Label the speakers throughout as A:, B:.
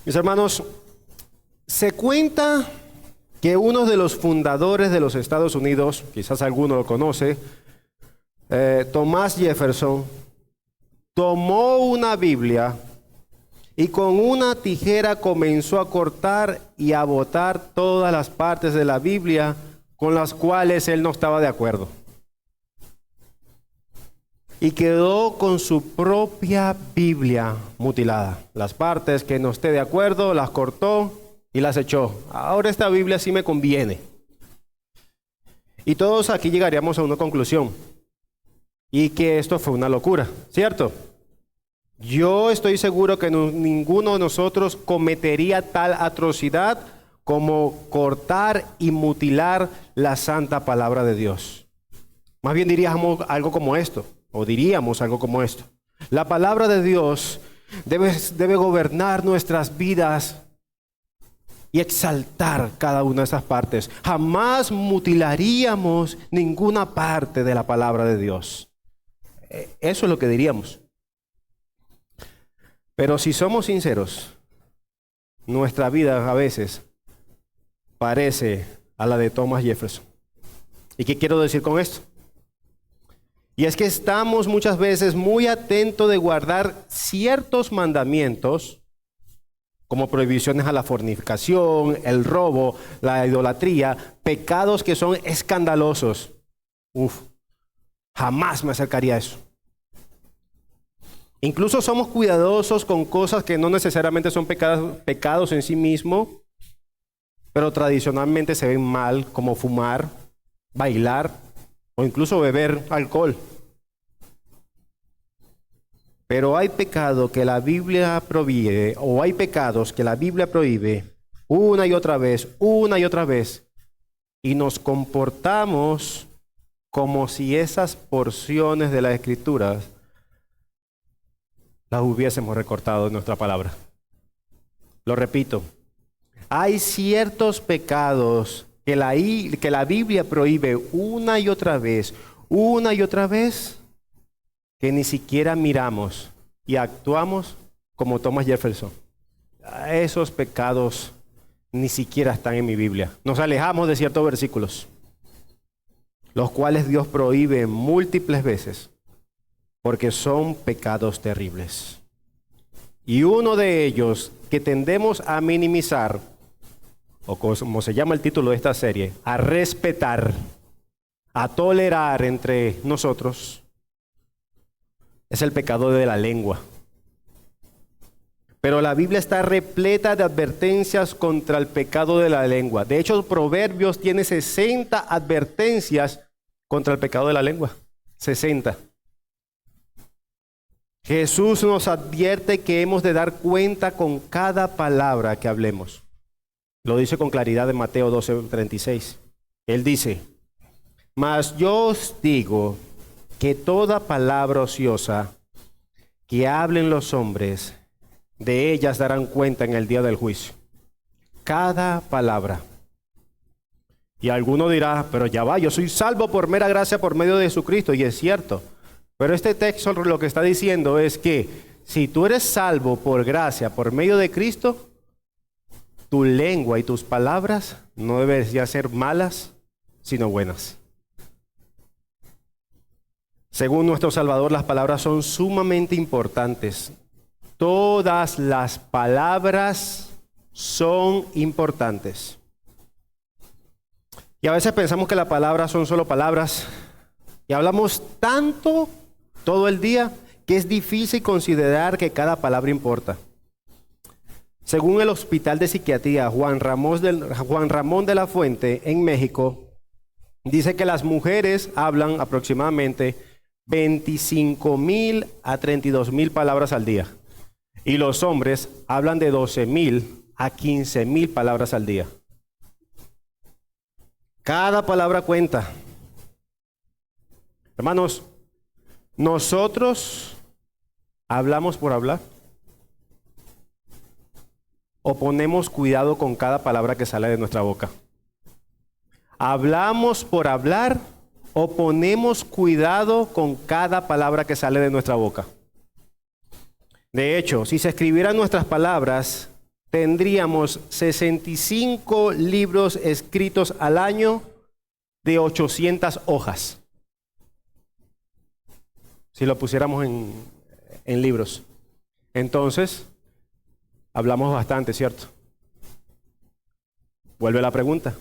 A: Mis hermanos, se cuenta que uno de los fundadores de los Estados Unidos, quizás alguno lo conoce, Thomas Jefferson, tomó una Biblia y con una tijera comenzó a cortar y a botar todas las partes de la Biblia con las cuales él no estaba de acuerdo. Y quedó con su propia Biblia mutilada. Las partes que no esté de acuerdo las cortó y las echó. Ahora esta Biblia sí me conviene. Y todos aquí llegaríamos a una conclusión. Y que esto fue una locura, ¿cierto? Yo estoy seguro que ninguno de nosotros cometería tal atrocidad como cortar y mutilar la santa palabra de Dios. Más bien diríamos algo como esto. O diríamos algo como esto. La palabra de Dios debe gobernar nuestras vidas y exaltar cada una de esas partes. Jamás mutilaríamos ninguna parte de la palabra de Dios. Eso es lo que diríamos. Pero si somos sinceros, nuestra vida a veces parece a la de Thomas Jefferson. ¿Y qué quiero decir con esto? Y es que estamos muchas veces muy atentos de guardar ciertos mandamientos, como prohibiciones a la fornicación, el robo, la idolatría, pecados que son escandalosos. Jamás me acercaría a eso. Incluso somos cuidadosos con cosas que no necesariamente son pecados en sí mismos, pero tradicionalmente se ven mal, como fumar, bailar, o incluso beber alcohol. Pero hay pecado que la Biblia prohíbe, o hay pecados que la Biblia prohíbe una y otra vez, y nos comportamos como si esas porciones de las Escrituras las hubiésemos recortado en nuestra palabra. Lo repito, hay ciertos pecados que la Biblia prohíbe una y otra vez, que ni siquiera miramos y actuamos como Thomas Jefferson. Esos pecados ni siquiera están en mi Biblia. Nos alejamos de ciertos versículos, los cuales Dios prohíbe múltiples veces, porque son pecados terribles. Y uno de ellos que tendemos a minimizar, o como se llama el título de esta serie, a respetar, a tolerar entre nosotros, es el pecado de la lengua. Pero la Biblia está repleta de advertencias contra el pecado de la lengua. De hecho, Proverbios tiene 60 advertencias contra el pecado de la lengua. 60. Jesús nos advierte que hemos de dar cuenta con cada palabra que hablemos. Lo dice con claridad en Mateo 12:36. Él dice: mas yo os digo que toda palabra ociosa que hablen los hombres, de ellas darán cuenta en el día del juicio. Cada palabra. Y alguno dirá: pero ya va, yo soy salvo por mera gracia por medio de Jesucristo. Y es cierto. Pero este texto lo que está diciendo es que si tú eres salvo por gracia, por medio de Cristo, tu lengua y tus palabras no deben ya ser malas, sino buenas. Según nuestro Salvador, las palabras son sumamente importantes. Todas las palabras son importantes. Y a veces pensamos que las palabras son solo palabras. Y hablamos tanto todo el día que es difícil considerar que cada palabra importa. Según el Hospital de Psiquiatría Juan Ramón de la Fuente en México, dice que las mujeres hablan aproximadamente 25,000 a 32,000 palabras al día. Y los hombres hablan de 12,000 a 15,000 palabras al día. Cada palabra cuenta. Hermanos, ¿nosotros hablamos por hablar? ¿O ponemos cuidado con cada palabra que sale de nuestra boca? ¿Hablamos por hablar o ponemos cuidado con cada palabra que sale de nuestra boca? De hecho, si se escribieran nuestras palabras, tendríamos 65 libros escritos al año de 800 hojas. Si lo pusiéramos en libros. Entonces, hablamos bastante, ¿cierto? Vuelve la pregunta.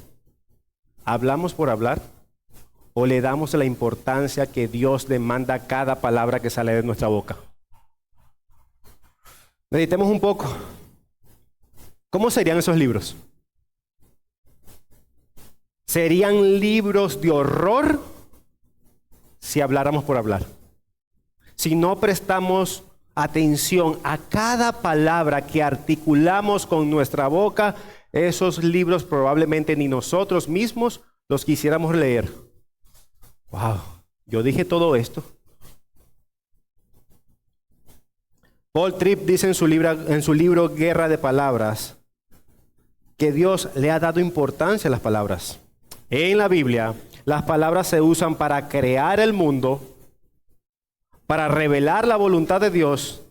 A: ¿Hablamos por hablar? ¿O le damos la importancia que Dios demanda a cada palabra que sale de nuestra boca? Meditemos un poco. ¿Cómo serían esos libros? ¿Serían libros de horror si habláramos por hablar? Si no prestamos atención a cada palabra que articulamos con nuestra boca, esos libros probablemente ni nosotros mismos los quisiéramos leer. Wow, yo dije todo esto. Paul Tripp dice en su libro Guerra de Palabras que Dios le ha dado importancia a las palabras. En la Biblia, las palabras se usan para crear el mundo, para revelar la voluntad de Dios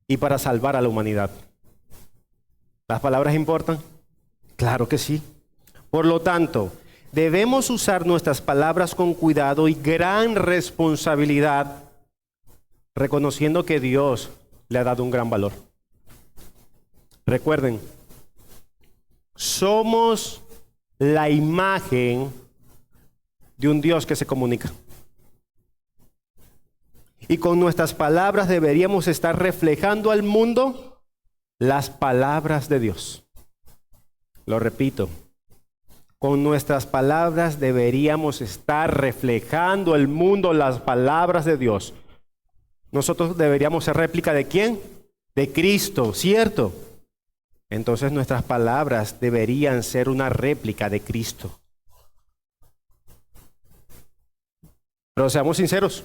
A: y para salvar a la humanidad. ¿Las palabras importan? Claro que sí. Por lo tanto, debemos usar nuestras palabras con cuidado y gran responsabilidad, reconociendo que Dios le ha dado un gran valor. Recuerden, somos la imagen de un Dios que se comunica. Y con nuestras palabras deberíamos estar reflejando al mundo las palabras de Dios. Lo repito, con nuestras palabras deberíamos estar reflejando al mundo las palabras de Dios. Nosotros deberíamos ser réplica ¿de quién? De Cristo, ¿cierto? Entonces nuestras palabras deberían ser una réplica de Cristo. Pero seamos sinceros,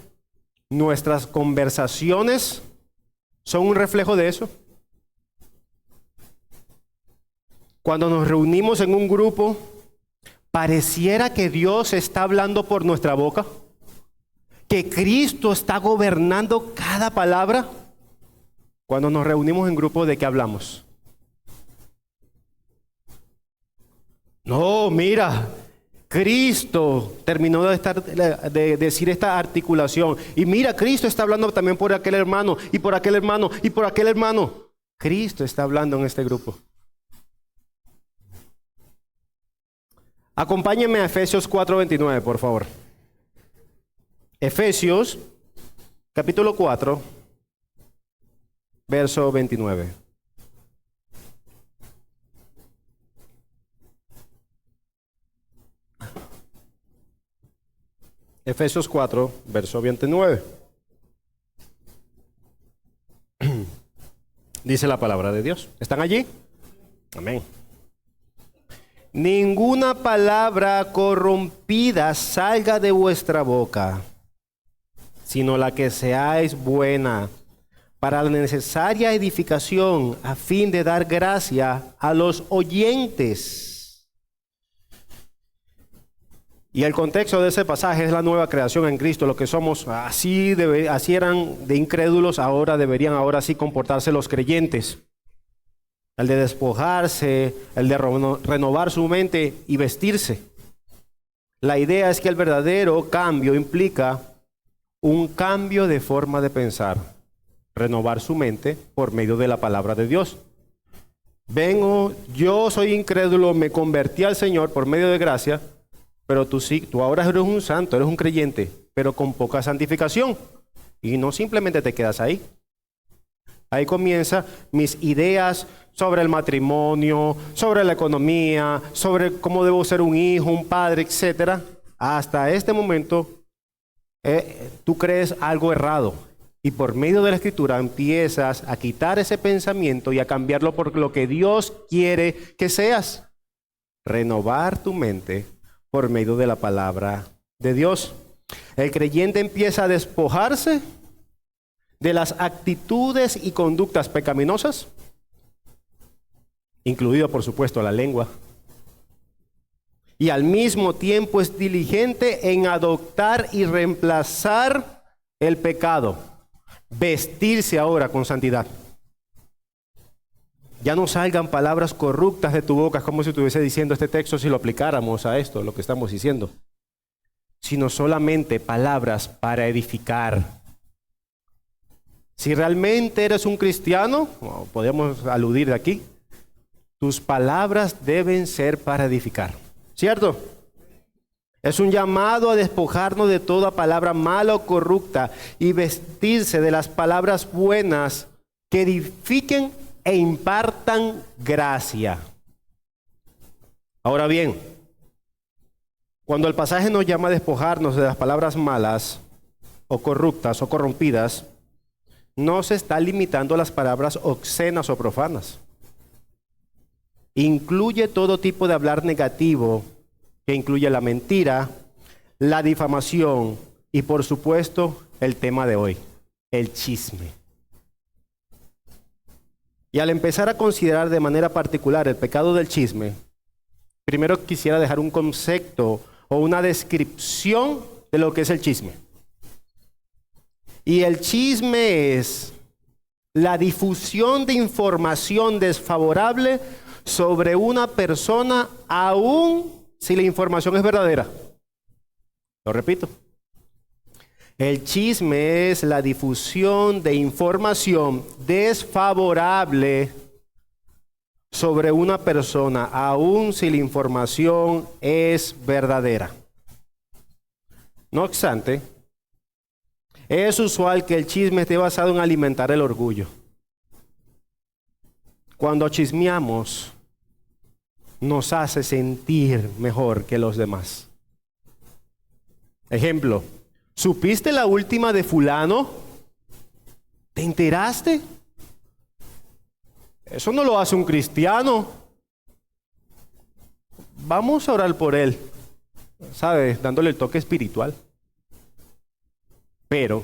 A: ¿nuestras conversaciones son un reflejo de eso? Cuando nos reunimos en un grupo, ¿pareciera que Dios está hablando por nuestra boca? ¿Que Cristo está gobernando cada palabra? Cuando nos reunimos en grupo, ¿de qué hablamos? No, mira, Cristo terminó de decir esta articulación. Y mira, Cristo está hablando también por aquel hermano, y por aquel hermano, y por aquel hermano. Cristo está hablando en este grupo. Acompáñenme a Efesios 4:29, por favor. Efesios, capítulo 4, verso 29. Efesios 4, verso 29. Dice la palabra de Dios. ¿Están allí? Amén. Ninguna palabra corrompida salga de vuestra boca, sino la que seáis buena para la necesaria edificación, a fin de dar gracia a los oyentes. Y el contexto de ese pasaje es la nueva creación en Cristo. Lo que somos, así eran de incrédulos, ahora sí comportarse los creyentes. El de despojarse, el de renovar su mente y vestirse. La idea es que el verdadero cambio implica un cambio de forma de pensar, renovar su mente por medio de la palabra de Dios. Yo soy incrédulo, me convertí al Señor por medio de gracia, pero tú ahora eres un santo, eres un creyente, pero con poca santificación. Y no simplemente te quedas ahí. Ahí comienza mis ideas sobre el matrimonio, sobre la economía, sobre cómo debo ser un hijo, un padre, etc. Hasta este momento, tú crees algo errado. Y por medio de la Escritura empiezas a quitar ese pensamiento y a cambiarlo por lo que Dios quiere que seas. Renovar tu mente por medio de la palabra de Dios. El creyente empieza a despojarse de las actitudes y conductas pecaminosas, incluido por supuesto la lengua, y al mismo tiempo es diligente en adoptar y reemplazar el pecado, vestirse ahora con santidad. Ya no salgan palabras corruptas de tu boca, como si estuviese diciendo este texto si lo aplicáramos a esto, lo que estamos diciendo, sino solamente palabras para edificar. Si realmente eres un cristiano, podemos aludir de aquí, tus palabras deben ser para edificar, ¿cierto? Es un llamado a despojarnos de toda palabra mala o corrupta y vestirse de las palabras buenas que edifiquen e impartan gracia. Ahora bien, cuando el pasaje nos llama a despojarnos de las palabras malas o corruptas o corrompidas, no se está limitando a las palabras obscenas o profanas. Incluye todo tipo de hablar negativo, que incluye la mentira, la difamación y, por supuesto, el tema de hoy, el chisme. Y al empezar a considerar de manera particular el pecado del chisme, primero quisiera dejar un concepto o una descripción de lo que es el chisme. Y el chisme es la difusión de información desfavorable sobre una persona, aun si la información es verdadera. Lo repito. El chisme es la difusión de información desfavorable sobre una persona, aun si la información es verdadera. No obstante, es usual que el chisme esté basado en alimentar el orgullo. Cuando chismeamos, nos hace sentir mejor que los demás. Ejemplo, ¿supiste la última de fulano? ¿Te enteraste? Eso no lo hace un cristiano. Vamos a orar por él, ¿sabes? Dándole el toque espiritual. Pero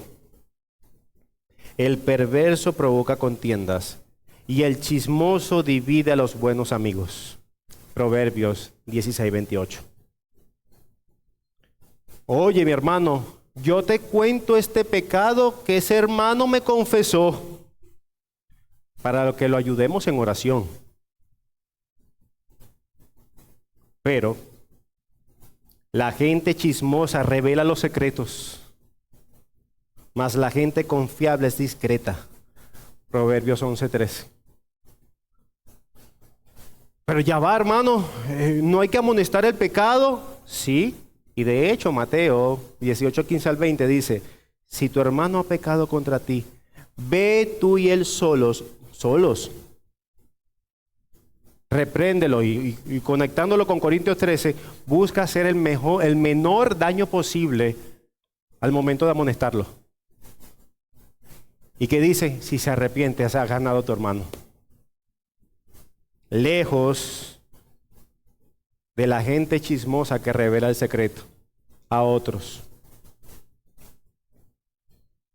A: el perverso provoca contiendas y el chismoso divide a los buenos amigos. Proverbios 16:28. Oye, mi hermano, yo te cuento este pecado que ese hermano me confesó, para que lo ayudemos en oración. Pero la gente chismosa revela los secretos, mas la gente confiable es discreta. Proverbios 11:13. Pero ya va, hermano, ¿no hay que amonestar el pecado? Sí, y de hecho Mateo 18:15 al 20 dice, si tu hermano ha pecado contra ti, ve tú y él solos, repréndelo y conectándolo con Corintios 13, busca hacer el menor daño posible al momento de amonestarlo. ¿Y qué dice? Si se arrepiente, has ganado a tu hermano. Lejos de la gente chismosa que revela el secreto a otros.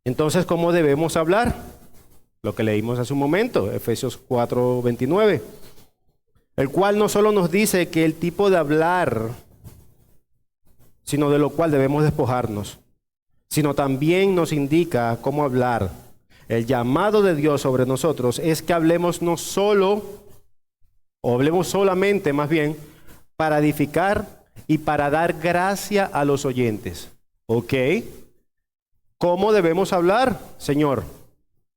A: Entonces, ¿cómo debemos hablar? Lo que leímos hace un momento, Efesios 4:29. El cual no solo nos dice que el tipo de hablar, sino de lo cual debemos despojarnos, sino también nos indica cómo hablar. El llamado de Dios sobre nosotros es que hablemos no solo, o hablemos solamente más bien, para edificar y para dar gracia a los oyentes. ¿Ok? ¿Cómo debemos hablar, Señor?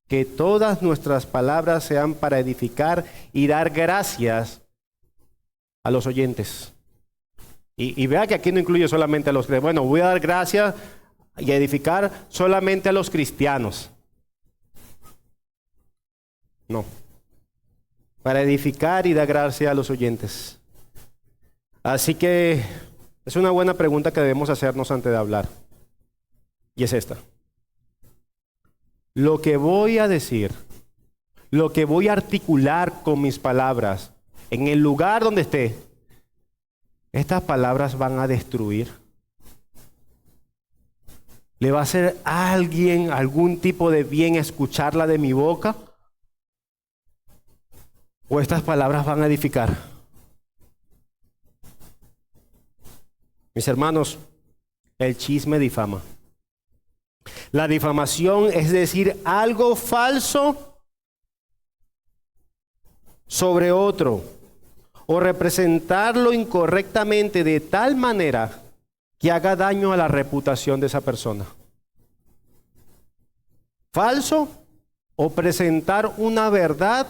A: Que todas nuestras palabras sean para edificar y dar gracias a los oyentes. Y vea que aquí no incluye solamente a los que, bueno, voy a dar gracias y edificar solamente a los cristianos. No. Para edificar y dar gracia a los oyentes. Así que es una buena pregunta que debemos hacernos antes de hablar. Y es esta. Lo que voy a decir, lo que voy a articular con mis palabras, en el lugar donde esté, estas palabras van a destruir. ¿Le va a hacer a alguien algún tipo de bien escucharla de mi boca? ¿O estas palabras van a edificar? Mis hermanos, el chisme difama. La difamación es decir algo falso sobre otro o representarlo incorrectamente de tal manera que haga daño a la reputación de esa persona. Falso o presentar una verdad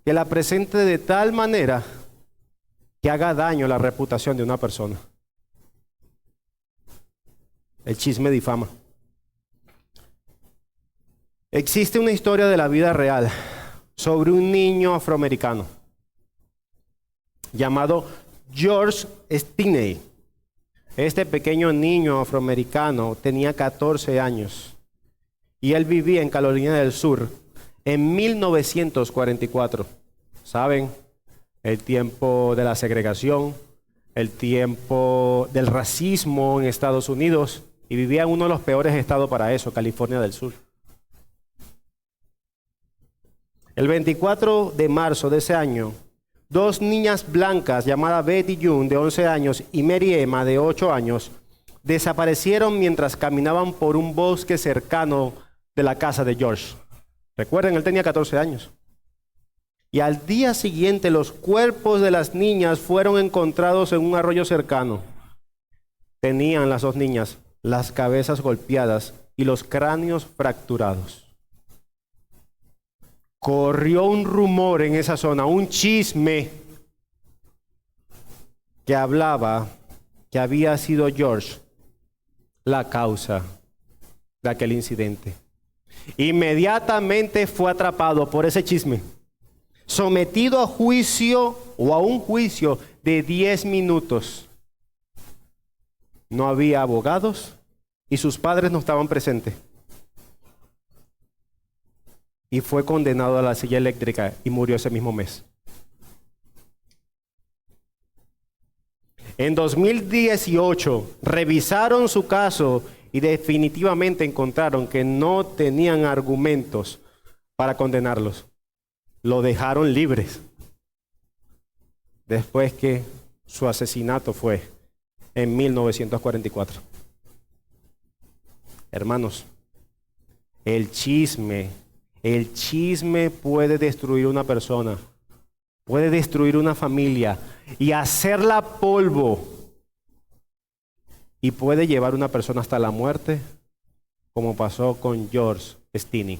A: que la presente de tal manera que haga daño a la reputación de una persona. El chisme difama. Existe una historia de la vida real sobre un niño afroamericano llamado George Stinney. Este pequeño niño afroamericano tenía 14 años y él vivía en Carolina del Sur en 1944. ¿Saben? El tiempo de la segregación, el tiempo del racismo en Estados Unidos, y vivía en uno de los peores estados para eso, California del Sur. El 24 de marzo de ese año, dos niñas blancas llamadas Betty June, de 11 años, y Mary Emma, de 8 años, desaparecieron mientras caminaban por un bosque cercano de la casa de George. Recuerden, él tenía 14 años. Y al día siguiente los cuerpos de las niñas fueron encontrados en un arroyo cercano. Tenían las dos niñas las cabezas golpeadas y los cráneos fracturados. Corrió un rumor en esa zona, un chisme, que hablaba que había sido George la causa de aquel incidente. Inmediatamente fue atrapado por ese chisme, sometido a juicio o a un juicio de 10 minutos. No había abogados y sus padres no estaban presentes. Y fue condenado a la silla eléctrica y murió ese mismo mes. En 2018 revisaron su caso y definitivamente encontraron que no tenían argumentos para condenarlos. Lo dejaron libres después que su asesinato fue en 1944. Hermanos, el chisme puede destruir una persona, puede destruir una familia y hacerla polvo, y puede llevar una persona hasta la muerte, como pasó con George Stinney.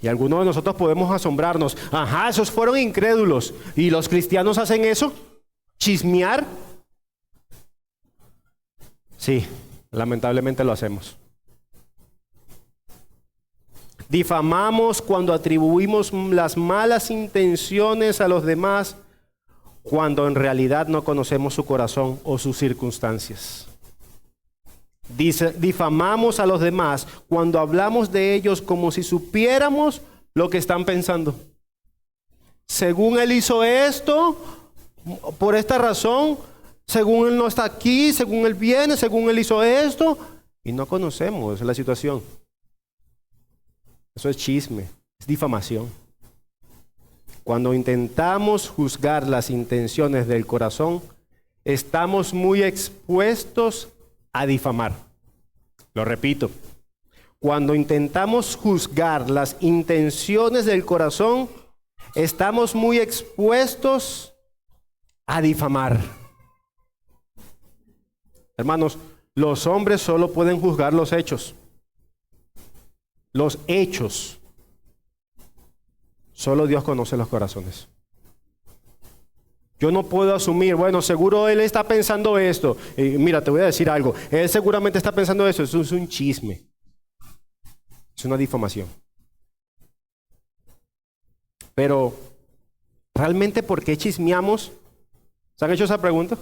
A: Y algunos de nosotros podemos asombrarnos. Ajá, esos fueron incrédulos. ¿Y los cristianos hacen eso? ¿Chismear? Sí, lamentablemente lo hacemos. Difamamos cuando atribuimos las malas intenciones a los demás, cuando en realidad no conocemos su corazón o sus circunstancias. Difamamos a los demás cuando hablamos de ellos como si supiéramos lo que están pensando. Según él hizo esto, por esta razón, según él no está aquí, según él viene, según él hizo esto, y no conocemos la situación. Eso es chisme, es difamación. Cuando intentamos juzgar las intenciones del corazón, estamos muy expuestos a difamar. Lo repito, cuando intentamos juzgar las intenciones del corazón, estamos muy expuestos a difamar. Hermanos, los hombres solo pueden juzgar los hechos. Los hechos. Solo Dios conoce los corazones. Yo no puedo asumir, bueno, seguro él está pensando esto. Mira, te voy a decir algo. Él seguramente está pensando eso. Eso es un chisme. Es una difamación. Pero, ¿realmente por qué chismeamos? ¿Se han hecho esa pregunta?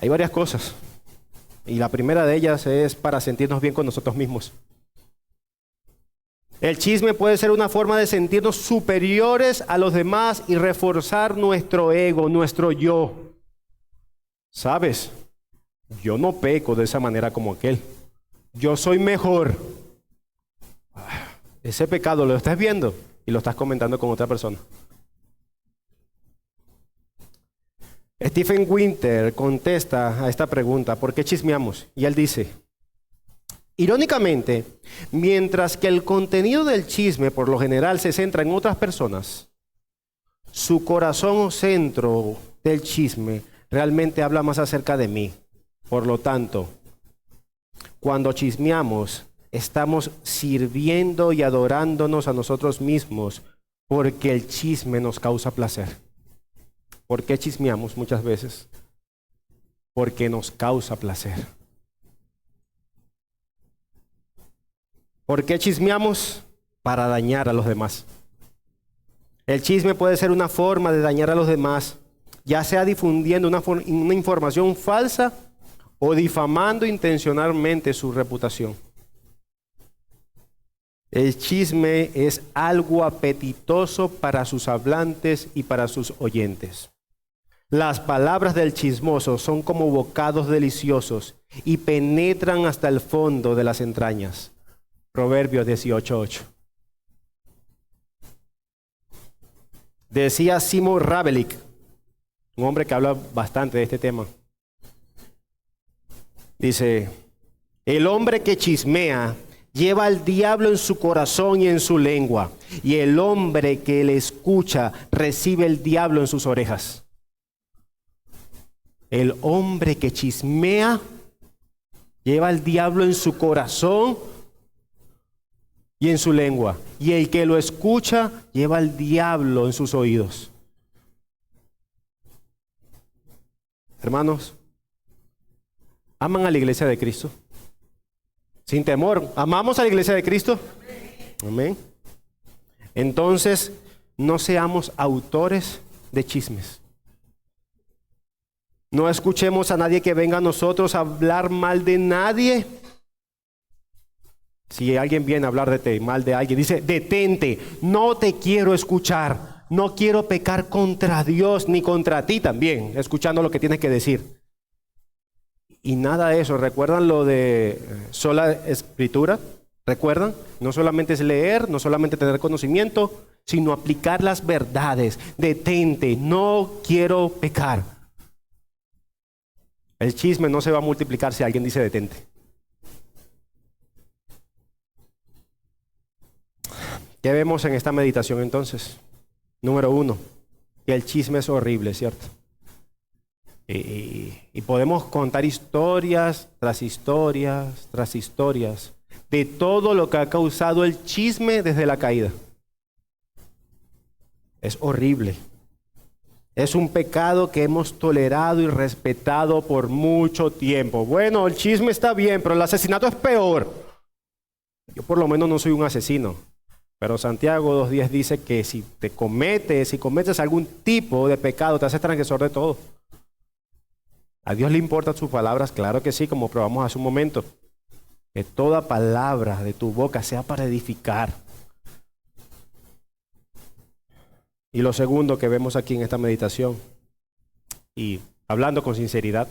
A: Hay varias cosas. Y la primera de ellas es para sentirnos bien con nosotros mismos. El chisme puede ser una forma de sentirnos superiores a los demás y reforzar nuestro ego, nuestro yo. ¿Sabes? Yo no peco de esa manera como aquel. Yo soy mejor. Ese pecado lo estás viendo y lo estás comentando con otra persona. Stephen Winter contesta a esta pregunta, ¿por qué chismeamos? Y él dice, Irónicamente, mientras que el contenido del chisme por lo general se centra en otras personas, su corazón o centro del chisme realmente habla más acerca de mí. Por lo tanto, cuando chismeamos, estamos sirviendo y adorándonos a nosotros mismos porque el chisme nos causa placer. ¿Por qué chismeamos muchas veces? Porque nos causa placer. ¿Por qué chismeamos? Para dañar a los demás. El chisme puede ser una forma de dañar a los demás, ya sea difundiendo una información falsa o difamando intencionalmente su reputación. El chisme es algo apetitoso para sus hablantes y para sus oyentes. Las palabras del chismoso son como bocados deliciosos y penetran hasta el fondo de las entrañas. Proverbios 18:8. Decía Simon Rabelik, un hombre que habla bastante de este tema. Dice, el hombre que chismea lleva al diablo en su corazón y en su lengua, y el hombre que le escucha recibe el diablo en sus orejas. El hombre que chismea lleva al diablo en su corazón y en su lengua, y el que lo escucha lleva al diablo en sus oídos. Hermanos, ¿aman a la iglesia de Cristo? Sin temor, ¿amamos a la iglesia de Cristo? Amén. Entonces, no seamos autores de chismes. No escuchemos a nadie que venga a nosotros a hablar mal de nadie. Si alguien viene a hablar mal de alguien, dice, detente, no te quiero escuchar. No quiero pecar contra Dios ni contra ti también, escuchando lo que tienes que decir. Y nada de eso. ¿Recuerdan lo de sola escritura? ¿Recuerdan? No solamente es leer, no solamente tener conocimiento, sino aplicar las verdades. Detente, no quiero pecar. El chisme no se va a multiplicar si alguien dice detente. ¿Qué vemos en esta meditación entonces? Número 1, que el chisme es horrible, ¿cierto? Y podemos contar historias tras historias tras historias de todo lo que ha causado el chisme desde la caída. Es horrible. Es un pecado que hemos tolerado y respetado por mucho tiempo. Bueno, el chisme está bien, pero el asesinato es peor. Yo por lo menos no soy un asesino. Pero Santiago 2:10 dice que si cometes algún tipo de pecado, te haces transgresor de todo. ¿A Dios le importan sus palabras? Claro que sí, como probamos hace un momento. Que toda palabra de tu boca sea para edificar. Y lo segundo que vemos aquí en esta meditación, y hablando con sinceridad,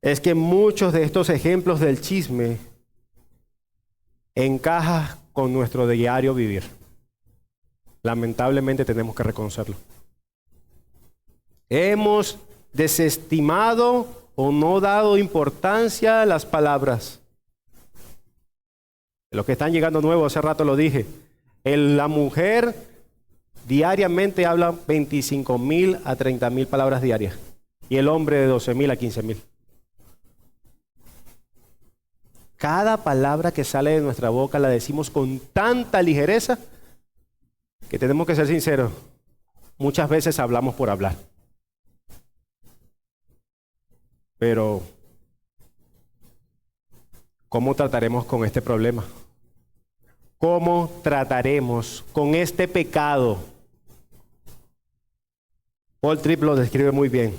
A: es que muchos de estos ejemplos del chisme encajan con nuestro diario vivir. Lamentablemente tenemos que reconocerlo. Hemos desestimado o no dado importancia a las palabras. Los que están llegando nuevos, hace rato lo dije. La mujer diariamente habla 25,000 a 30,000 palabras diarias. Y el hombre de 12,000 a 15,000. Cada palabra que sale de nuestra boca la decimos con tanta ligereza que tenemos que ser sinceros. Muchas veces hablamos por hablar. Pero, ¿cómo trataremos con este problema? ¿Cómo trataremos con este pecado? Paul Tripp lo describe muy bien.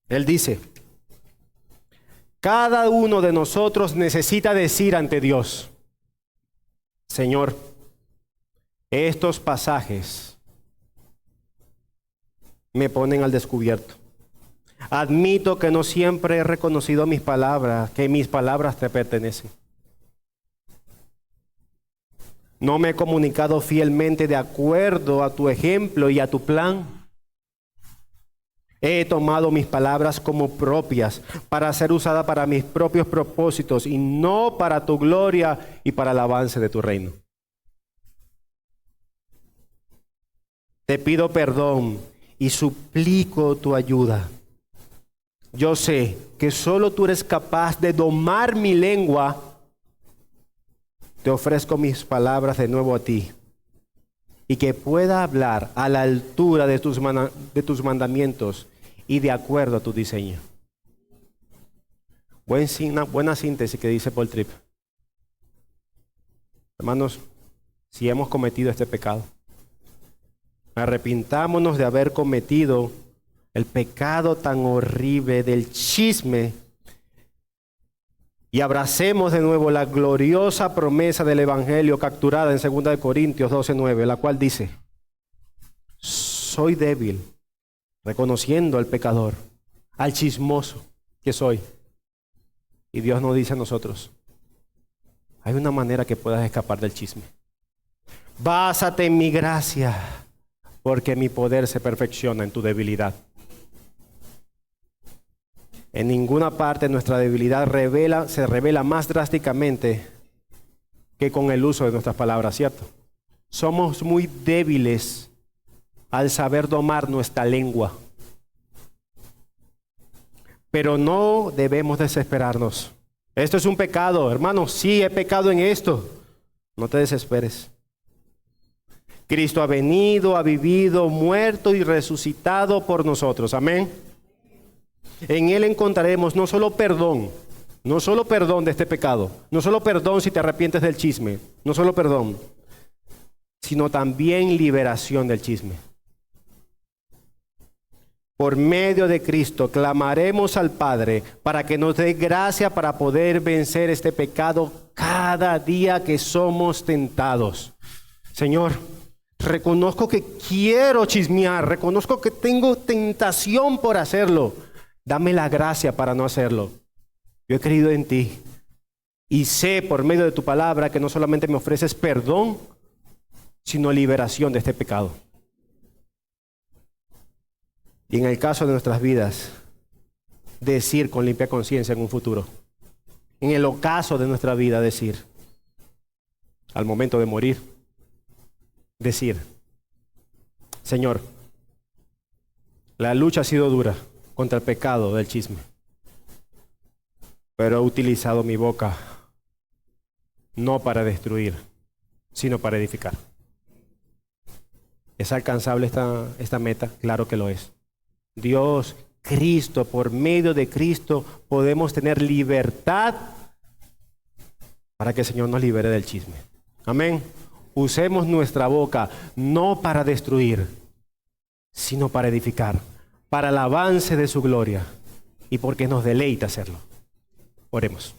A: Él dice, cada uno de nosotros necesita decir ante Dios, Señor, estos pasajes me ponen al descubierto. Admito que no siempre he reconocido mis palabras, que mis palabras te pertenecen. No me he comunicado fielmente de acuerdo a tu ejemplo y a tu plan. He tomado mis palabras como propias para ser usada para mis propios propósitos y no para tu gloria y para el avance de tu reino. Te pido perdón y suplico tu ayuda. Yo sé que solo tú eres capaz de domar mi lengua. Te ofrezco mis palabras de nuevo a ti y que pueda hablar a la altura de tus mandamientos y de acuerdo a tu diseño. Buena síntesis que dice Paul Tripp. Hermanos, si hemos cometido este pecado, arrepintámonos de haber cometido el pecado tan horrible del chisme y abracemos de nuevo la gloriosa promesa del Evangelio capturada en 2 Corintios 12:9, la cual dice: soy débil, reconociendo al pecador, al chismoso que soy. Y Dios nos dice a nosotros: hay una manera que puedas escapar del chisme. Básate en mi gracia, porque mi poder se perfecciona en tu debilidad. En ninguna parte nuestra debilidad se revela más drásticamente que con el uso de nuestras palabras, ¿cierto? Somos muy débiles al saber domar nuestra lengua. Pero no debemos desesperarnos. Esto es un pecado, hermano. Sí, he pecado en esto. No te desesperes. Cristo ha venido, ha vivido, muerto y resucitado por nosotros. Amén. En Él encontraremos no solo perdón de este pecado, no solo perdón si te arrepientes del chisme, no solo perdón, sino también liberación del chisme. Por medio de Cristo clamaremos al Padre para que nos dé gracia para poder vencer este pecado cada día que somos tentados. Señor, reconozco que quiero chismear, reconozco que tengo tentación por hacerlo. Dame la gracia para no hacerlo. Yo he creído en ti y sé por medio de tu palabra que no solamente me ofreces perdón, sino liberación de este pecado. Y en el caso de nuestras vidas, decir con limpia conciencia en un futuro. En el ocaso de nuestra vida, decir, al momento de morir, decir: Señor, la lucha ha sido dura contra el pecado del chisme, pero he utilizado mi boca no para destruir, sino para edificar. ¿Es alcanzable esta meta? Claro que lo es. Dios, Cristo, por medio de Cristo podemos tener libertad para que el Señor nos libere del chisme. Amén. Usemos nuestra boca no para destruir, sino para edificar, para el avance de su gloria y porque nos deleita hacerlo. Oremos.